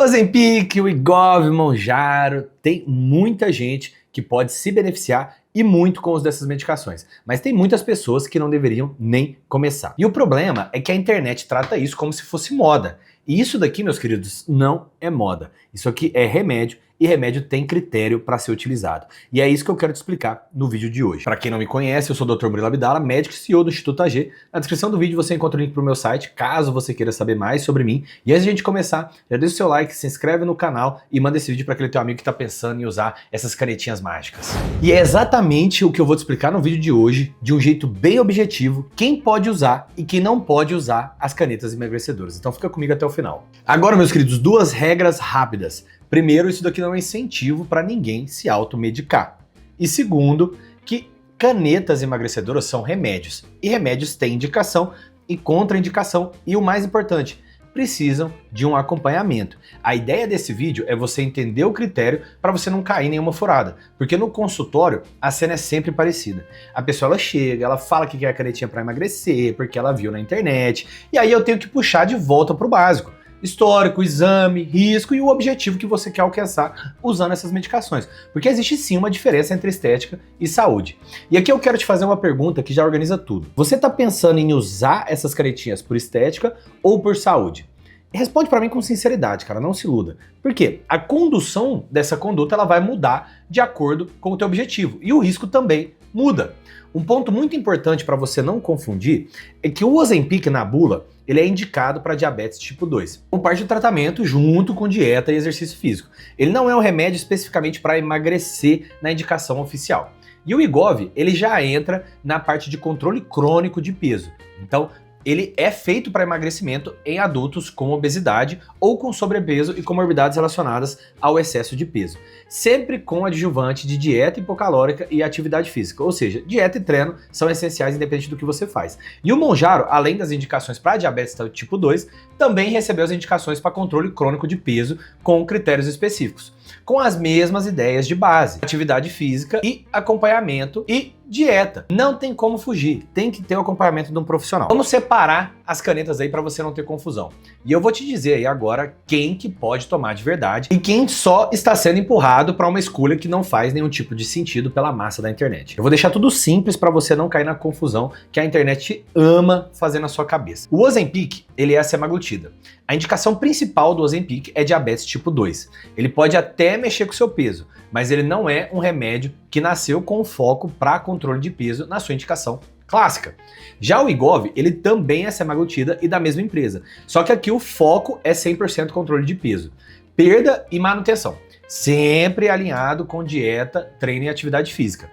Ozempic, o Wegovy, o Mounjaro, tem muita gente que pode se beneficiar e muito com o uso dessas medicações, mas tem muitas pessoas que não deveriam nem começar. E o problema é que a internet trata isso como se fosse moda. E isso daqui, meus queridos, não é moda. Isso aqui é remédio e remédio tem critério para ser utilizado. E é isso que eu quero te explicar no vídeo de hoje. Para quem não me conhece, eu sou o Dr. Murilo Abdala, médico e CEO do Instituto AG. Na descrição do vídeo você encontra o link para o meu site, caso você queira saber mais sobre mim. E antes de a gente começar, já deixa o seu like, se inscreve no canal e manda esse vídeo para aquele teu amigo que está pensando em usar essas canetinhas mágicas. E é exatamente o que eu vou te explicar no vídeo de hoje, de um jeito bem objetivo, quem pode usar e quem não pode usar as canetas emagrecedoras. Então fica comigo até o final. Agora, meus queridos, duas regras rápidas. Primeiro, isso daqui não é incentivo para ninguém se automedicar. E segundo, que canetas emagrecedoras são remédios. E remédios têm indicação e contraindicação. E o mais importante, precisam de um acompanhamento. A ideia desse vídeo é você entender o critério para você não cair em nenhuma furada. Porque no consultório, a cena é sempre parecida. A pessoa ela chega, ela fala que quer a canetinha para emagrecer, porque ela viu na internet. E aí eu tenho que puxar de volta para o básico. Histórico, exame, risco e o objetivo que você quer alcançar usando essas medicações. Porque existe sim uma diferença entre estética e saúde. E aqui eu quero te fazer uma pergunta que já organiza tudo. Você está pensando em usar essas canetinhas por estética ou por saúde? Responde para mim com sinceridade, cara, não se iluda. Por quê? A condução dessa conduta ela vai mudar de acordo com o teu objetivo. E o risco também muda. Um ponto muito importante para você não confundir é que o Ozempic na bula ele é indicado para diabetes tipo 2, como parte do tratamento junto com dieta e exercício físico. Ele não é um remédio especificamente para emagrecer na indicação oficial. E o Wegovy, ele já entra na parte de controle crônico de peso. Então, ele é feito para emagrecimento em adultos com obesidade ou com sobrepeso e comorbidades relacionadas ao excesso de peso. Sempre com adjuvante de dieta hipocalórica e atividade física. Ou seja, dieta e treino são essenciais independente do que você faz. E o Mounjaro, além das indicações para diabetes tipo 2, também recebeu as indicações para controle crônico de peso com critérios específicos. Com as mesmas ideias de base, atividade física e acompanhamento e dieta. Não tem como fugir, tem que ter o acompanhamento de um profissional. Vamos separar as canetas aí para você não ter confusão. E eu vou te dizer aí agora quem que pode tomar de verdade e quem só está sendo empurrado para uma escolha que não faz nenhum tipo de sentido pela massa da internet. Eu vou deixar tudo simples para você não cair na confusão que a internet ama fazer na sua cabeça. O Ozempic, ele é a semaglutida. A indicação principal do Ozempic é diabetes tipo 2. Ele pode até mexer com o seu peso, mas ele não é um remédio que nasceu com foco para controle de peso na sua indicação clássica. Já o Wegovy, ele também é semaglutida e da mesma empresa. Só que aqui o foco é 100% controle de peso, perda e manutenção. Sempre alinhado com dieta, treino e atividade física.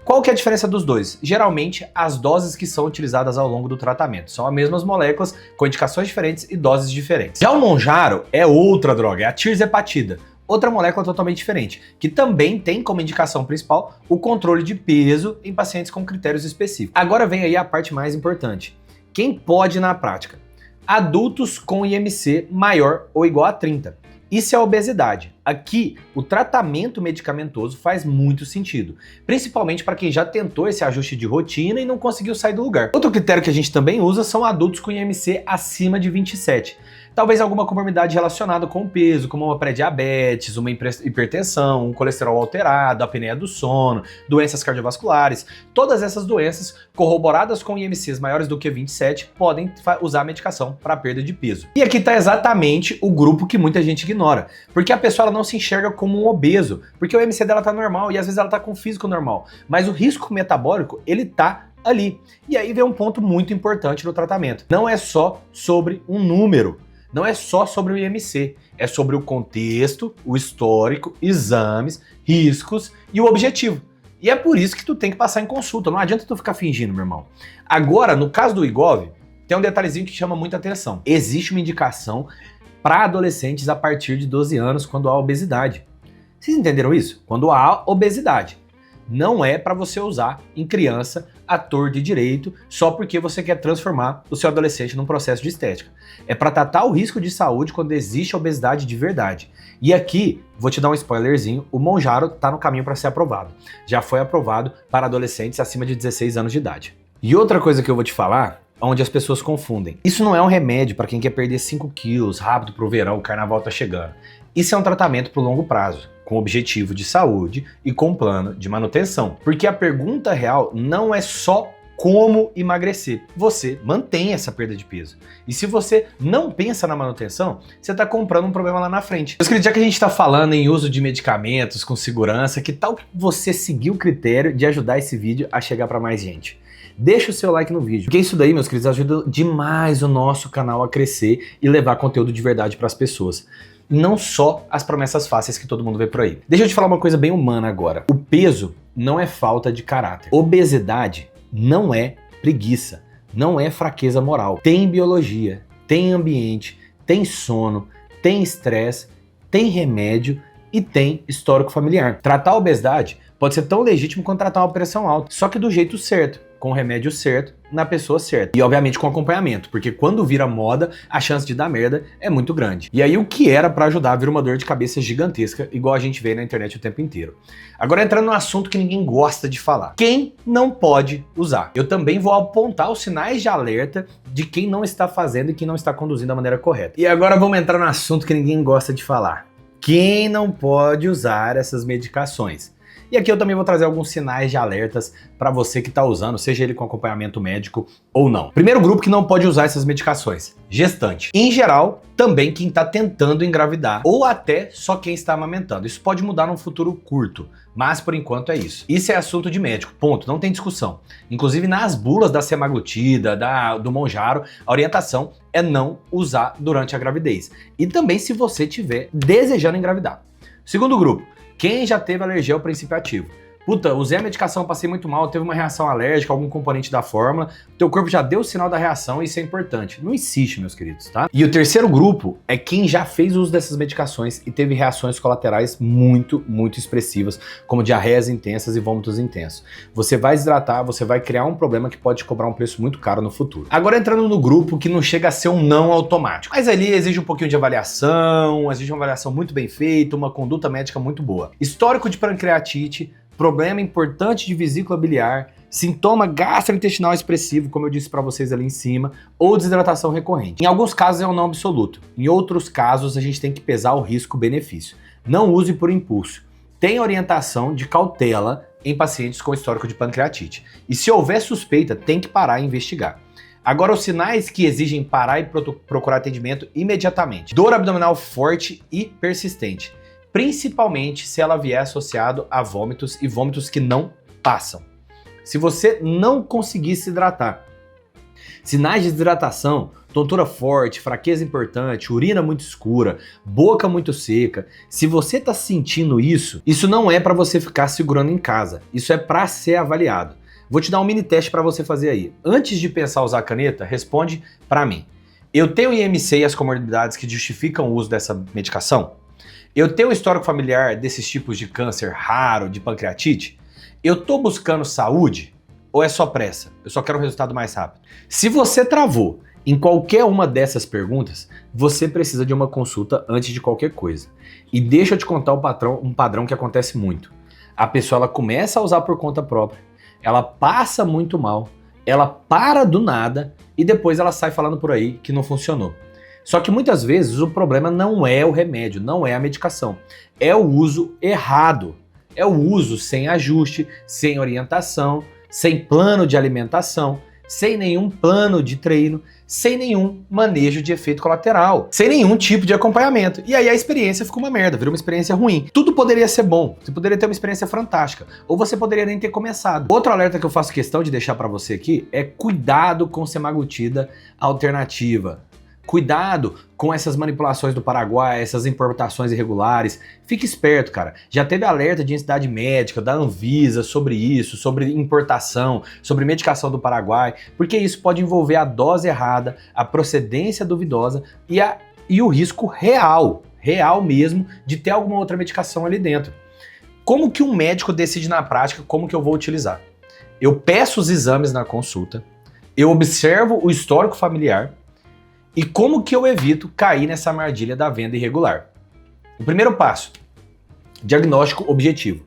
Qual que é a diferença dos dois? Geralmente, as doses que são utilizadas ao longo do tratamento. São as mesmas moléculas, com indicações diferentes e doses diferentes. Já o Mounjaro é outra droga, é a tirzepatida. Outra molécula totalmente diferente, que também tem como indicação principal o controle de peso em pacientes com critérios específicos. Agora vem aí a parte mais importante. Quem pode na prática? Adultos com IMC maior ou igual a 30. Isso é a obesidade. Aqui, o tratamento medicamentoso faz muito sentido, principalmente para quem já tentou esse ajuste de rotina e não conseguiu sair do lugar. Outro critério que a gente também usa são adultos com IMC acima de 27. Talvez alguma comorbidade relacionada com o peso, como uma pré-diabetes, uma hipertensão, um colesterol alterado, apneia do sono, doenças cardiovasculares. Todas essas doenças, corroboradas com IMCs maiores do que 27, podem usar a medicação para perda de peso. E aqui está exatamente o grupo que muita gente ignora, porque a pessoa ela não se enxerga como um obeso, porque o IMC dela está normal e às vezes ela está com físico normal, mas o risco metabólico ele está ali. E aí vem um ponto muito importante no tratamento. Não é só sobre um número. Não é só sobre o IMC, é sobre o contexto, o histórico, exames, riscos e o objetivo. E é por isso que tu tem que passar em consulta, não adianta tu ficar fingindo, meu irmão. Agora, no caso do Wegovy, tem um detalhezinho que chama muita atenção. Existe uma indicação para adolescentes a partir de 12 anos quando há obesidade. Vocês entenderam isso? Quando há obesidade. Não é para você usar em criança, ator de direito, só porque você quer transformar o seu adolescente num processo de estética. É para tratar o risco de saúde quando existe obesidade de verdade. E aqui, vou te dar um spoilerzinho, o Mounjaro está no caminho para ser aprovado. Já foi aprovado para adolescentes acima de 16 anos de idade. E outra coisa que eu vou te falar onde as pessoas confundem. Isso não é um remédio para quem quer perder 5 quilos rápido pro verão, o carnaval tá chegando. Isso é um tratamento pro longo prazo, com objetivo de saúde e com plano de manutenção. Porque a pergunta real não é só como emagrecer. Você mantém essa perda de peso. E se você não pensa na manutenção, você está comprando um problema lá na frente. Meus queridos, já que a gente está falando em uso de medicamentos com segurança, que tal você seguir o critério de ajudar esse vídeo a chegar para mais gente? Deixa o seu like no vídeo, porque isso daí, meus queridos, ajuda demais o nosso canal a crescer e levar conteúdo de verdade para as pessoas. Não só as promessas fáceis que todo mundo vê por aí. Deixa eu te falar uma coisa bem humana agora. O peso não é falta de caráter. Obesidade não é preguiça, não é fraqueza moral. Tem biologia, tem ambiente, tem sono, tem estresse, tem remédio e tem histórico familiar. Tratar a obesidade pode ser tão legítimo quanto tratar uma pressão alta, só que do jeito certo, com o remédio certo, na pessoa certa. E obviamente com acompanhamento, porque quando vira moda, a chance de dar merda é muito grande. E aí o que era pra ajudar vira uma dor de cabeça gigantesca, igual a gente vê na internet o tempo inteiro. Agora entrando no assunto que ninguém gosta de falar. Quem não pode usar? Eu também vou apontar os sinais de alerta de quem não está fazendo e quem não está conduzindo da maneira correta. E agora vamos entrar no assunto que ninguém gosta de falar. Quem não pode usar essas medicações? E aqui eu também vou trazer alguns sinais de alertas para você que está usando, seja ele com acompanhamento médico ou não. Primeiro grupo que não pode usar essas medicações: gestante. Em geral, também quem está tentando engravidar ou até só quem está amamentando. Isso pode mudar num futuro curto, mas por enquanto é isso. Isso é assunto de médico, ponto, não tem discussão. Inclusive nas bulas da semaglutida, do Mounjaro, a orientação é não usar durante a gravidez. E também se você estiver desejando engravidar. Segundo grupo: quem já teve alergia ao princípio ativo. Puta, usei a medicação, passei muito mal, teve uma reação alérgica, algum componente da fórmula, teu corpo já deu o sinal da reação e isso é importante. Não insiste, meus queridos, tá? E o terceiro grupo é quem já fez uso dessas medicações e teve reações colaterais muito expressivas, como diarreias intensas e vômitos intensos. Você vai desidratar, você vai criar um problema que pode te cobrar um preço muito caro no futuro. Agora entrando no grupo que não chega a ser um não automático, mas ali exige um pouquinho de avaliação, exige uma avaliação muito bem feita, uma conduta médica muito boa. Histórico de pancreatite, problema importante de vesícula biliar, sintoma gastrointestinal expressivo, como eu disse para vocês ali em cima, ou desidratação recorrente. Em alguns casos é um não absoluto, em outros casos a gente tem que pesar o risco-benefício. Não use por impulso. Tem orientação de cautela em pacientes com histórico de pancreatite. E se houver suspeita, tem que parar e investigar. Agora, os sinais que exigem parar e procurar atendimento imediatamente: dor abdominal forte e persistente, principalmente se ela vier associado a vômitos e vômitos que não passam. Se você não conseguir se hidratar, sinais de desidratação, tontura forte, fraqueza importante, urina muito escura, boca muito seca, se você está sentindo isso, isso não é para você ficar segurando em casa, isso é para ser avaliado. Vou te dar um mini teste para você fazer aí. Antes de pensar usar a caneta, responde para mim: eu tenho IMC e as comorbidades que justificam o uso dessa medicação? Eu tenho um histórico familiar desses tipos de câncer raro, de pancreatite? Eu tô buscando saúde? Ou é só pressa? Eu só quero um resultado mais rápido. Se você travou em qualquer uma dessas perguntas, você precisa de uma consulta antes de qualquer coisa. E deixa eu te contar um padrão que acontece muito. A pessoa ela começa a usar por conta própria, ela passa muito mal, ela para do nada e depois ela sai falando por aí que não funcionou. Só que muitas vezes o problema não é o remédio, não é a medicação, é o uso errado, é o uso sem ajuste, sem orientação, sem plano de alimentação, sem nenhum plano de treino, sem nenhum manejo de efeito colateral, sem nenhum tipo de acompanhamento. E aí a experiência fica uma merda, vira uma experiência ruim. Tudo poderia ser bom, você poderia ter uma experiência fantástica, ou você poderia nem ter começado. Outro alerta que eu faço questão de deixar para você aqui é cuidado com semaglutida alternativa. Cuidado com essas manipulações do Paraguai, essas importações irregulares. Fique esperto, cara. Já teve alerta de entidade médica, da Anvisa sobre isso, sobre importação, sobre medicação do Paraguai, porque isso pode envolver a dose errada, a procedência duvidosa e o risco real mesmo, de ter alguma outra medicação ali dentro. Como que um médico decide na prática como que eu vou utilizar? Eu peço os exames na consulta, eu observo o histórico familiar. E como que eu evito cair nessa armadilha da venda irregular? O primeiro passo: diagnóstico objetivo.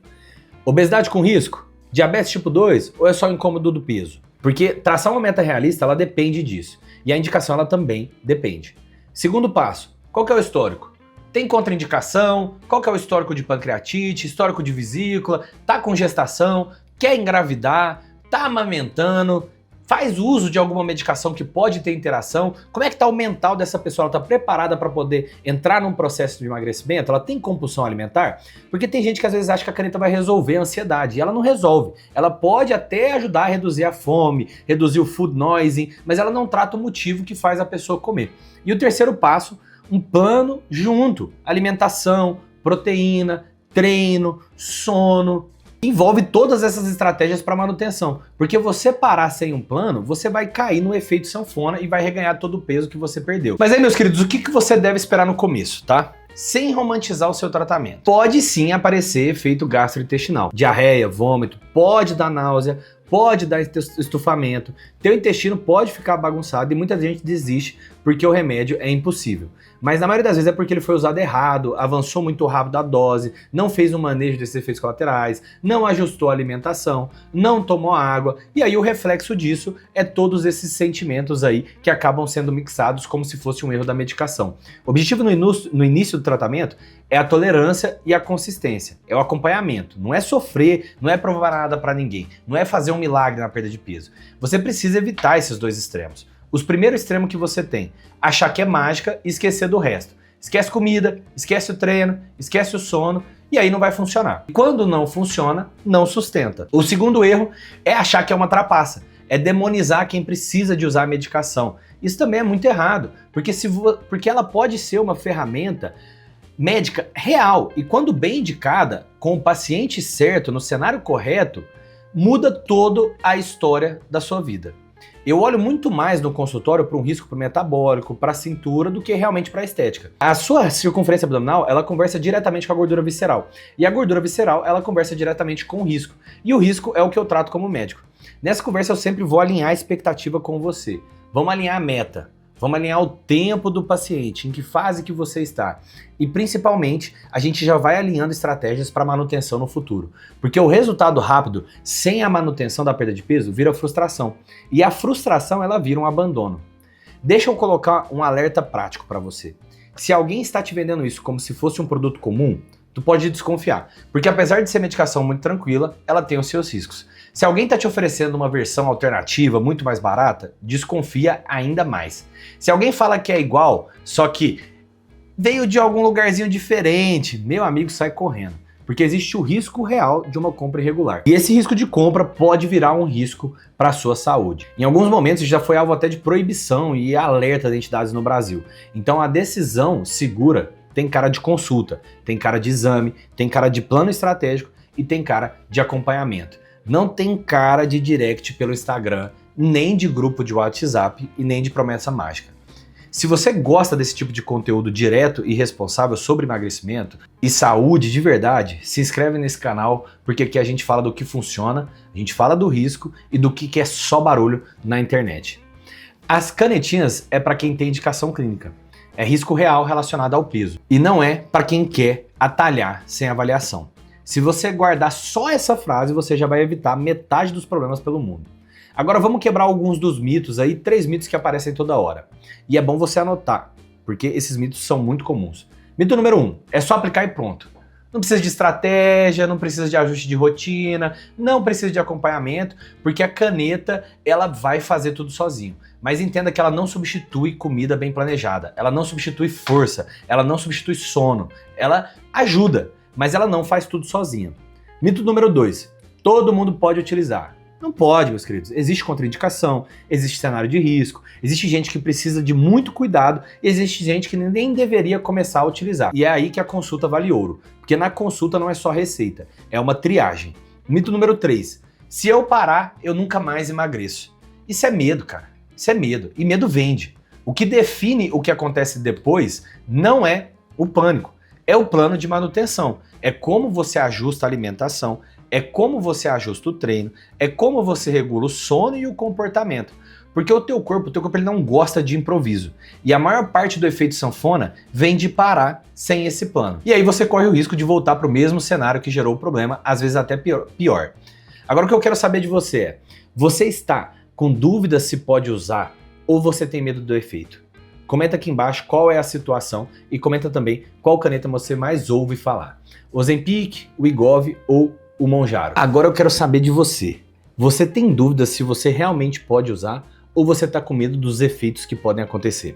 Obesidade com risco? Diabetes tipo 2 ou é só incômodo do peso? Porque traçar uma meta realista, ela depende disso. E a indicação, ela também depende. Segundo passo, qual que é o histórico? Tem contraindicação? Qual que é o histórico de pancreatite, histórico de vesícula, tá com gestação, quer engravidar, tá amamentando, faz uso de alguma medicação que pode ter interação? Como é que tá o mental dessa pessoa? Ela tá preparada para poder entrar num processo de emagrecimento? Ela tem compulsão alimentar? Porque tem gente que às vezes acha que a caneta vai resolver a ansiedade, e ela não resolve. Ela pode até ajudar a reduzir a fome, reduzir o food noising, mas ela não trata o motivo que faz a pessoa comer. E o terceiro passo, um plano junto, alimentação, proteína, treino, sono. Envolve todas essas estratégias para manutenção, porque você parar sem um plano, você vai cair no efeito sanfona e vai reganhar todo o peso que você perdeu. Mas aí, meus queridos, o que você deve esperar no começo, tá? Sem romantizar o seu tratamento. Pode sim aparecer efeito gastrointestinal, diarreia, vômito, pode dar náusea, pode dar estufamento, teu intestino pode ficar bagunçado e muita gente desiste porque o remédio é impossível. Mas na maioria das vezes é porque ele foi usado errado, avançou muito rápido a dose, não fez um manejo desses efeitos colaterais, não ajustou a alimentação, não tomou água, e aí o reflexo disso é todos esses sentimentos aí que acabam sendo mixados como se fosse um erro da medicação. O objetivo no início do tratamento é a tolerância e a consistência, é o acompanhamento, não é sofrer, não é provar nada pra ninguém, não é fazer um milagre na perda de peso. Você precisa evitar esses dois extremos. Os primeiros extremos que você tem, achar que é mágica e esquecer do resto. Esquece comida, esquece o treino, esquece o sono, e aí não vai funcionar. E quando não funciona, não sustenta. O segundo erro é achar que é uma trapaça, é demonizar quem precisa de usar a medicação. Isso também é muito errado, porque ela pode ser uma ferramenta médica real, e quando bem indicada, com o paciente certo, no cenário correto, muda toda a história da sua vida. Eu olho muito mais no consultório para um risco para o metabólico, para a cintura, do que realmente para a estética. A sua circunferência abdominal, ela conversa diretamente com a gordura visceral. E a gordura visceral, ela conversa diretamente com o risco. E o risco é o que eu trato como médico. Nessa conversa eu sempre vou alinhar a expectativa com você. Vamos alinhar a meta. Vamos alinhar o tempo do paciente, em que fase que você está. E principalmente, a gente já vai alinhando estratégias para manutenção no futuro. Porque o resultado rápido, sem a manutenção da perda de peso, vira frustração. E a frustração, ela vira um abandono. Deixa eu colocar um alerta prático para você. Se alguém está te vendendo isso como se fosse um produto comum, tu pode desconfiar. Porque apesar de ser medicação muito tranquila, ela tem os seus riscos. Se alguém está te oferecendo uma versão alternativa muito mais barata, desconfia ainda mais. Se alguém fala que é igual, só que veio de algum lugarzinho diferente, meu amigo, sai correndo. Porque existe o risco real de uma compra irregular. E esse risco de compra pode virar um risco para a sua saúde. Em alguns momentos já foi alvo até de proibição e alerta de entidades no Brasil. Então a decisão segura tem cara de consulta, tem cara de exame, tem cara de plano estratégico e tem cara de acompanhamento. Não tem cara de direct pelo Instagram, nem de grupo de WhatsApp e nem de promessa mágica. Se você gosta desse tipo de conteúdo direto e responsável sobre emagrecimento e saúde de verdade, se inscreve nesse canal, porque aqui a gente fala do que funciona, a gente fala do risco e do que é só barulho na internet. As canetinhas é para quem tem indicação clínica. É risco real relacionado ao peso. E não é para quem quer atalhar sem avaliação. Se você guardar só essa frase, você já vai evitar metade dos problemas pelo mundo. Agora vamos quebrar alguns dos mitos aí, 3 mitos que aparecem toda hora. E é bom você anotar, porque esses mitos são muito comuns. Mito número 1, é só aplicar e pronto. Não precisa de estratégia, não precisa de ajuste de rotina, não precisa de acompanhamento, porque a caneta, ela vai fazer tudo sozinho. Mas entenda que ela não substitui comida bem planejada, ela não substitui força, ela não substitui sono, ela ajuda, mas ela não faz tudo sozinha. Mito número 2, todo mundo pode utilizar. Não pode, meus queridos. Existe contraindicação, existe cenário de risco, existe gente que precisa de muito cuidado, e existe gente que nem deveria começar a utilizar. E é aí que a consulta vale ouro, porque na consulta não é só receita, é uma triagem. Mito número 3, se eu parar, eu nunca mais emagreço. Isso é medo, cara. Isso é medo. E medo vende. O que define o que acontece depois não é o pânico, é o plano de manutenção. É como você ajusta a alimentação, é como você ajusta o treino, é como você regula o sono e o comportamento. Porque o teu corpo ele não gosta de improviso. E a maior parte do efeito sanfona vem de parar sem esse plano. E aí você corre o risco de voltar para o mesmo cenário que gerou o problema, às vezes até pior. Agora o que eu quero saber de você é, você está com dúvidas se pode usar ou você tem medo do efeito? Comenta aqui embaixo qual é a situação e comenta também qual caneta você mais ouve falar. O Ozempic, o Wegovy ou o Mounjaro. Agora eu quero saber de você. Você tem dúvidas se você realmente pode usar ou você está com medo dos efeitos que podem acontecer?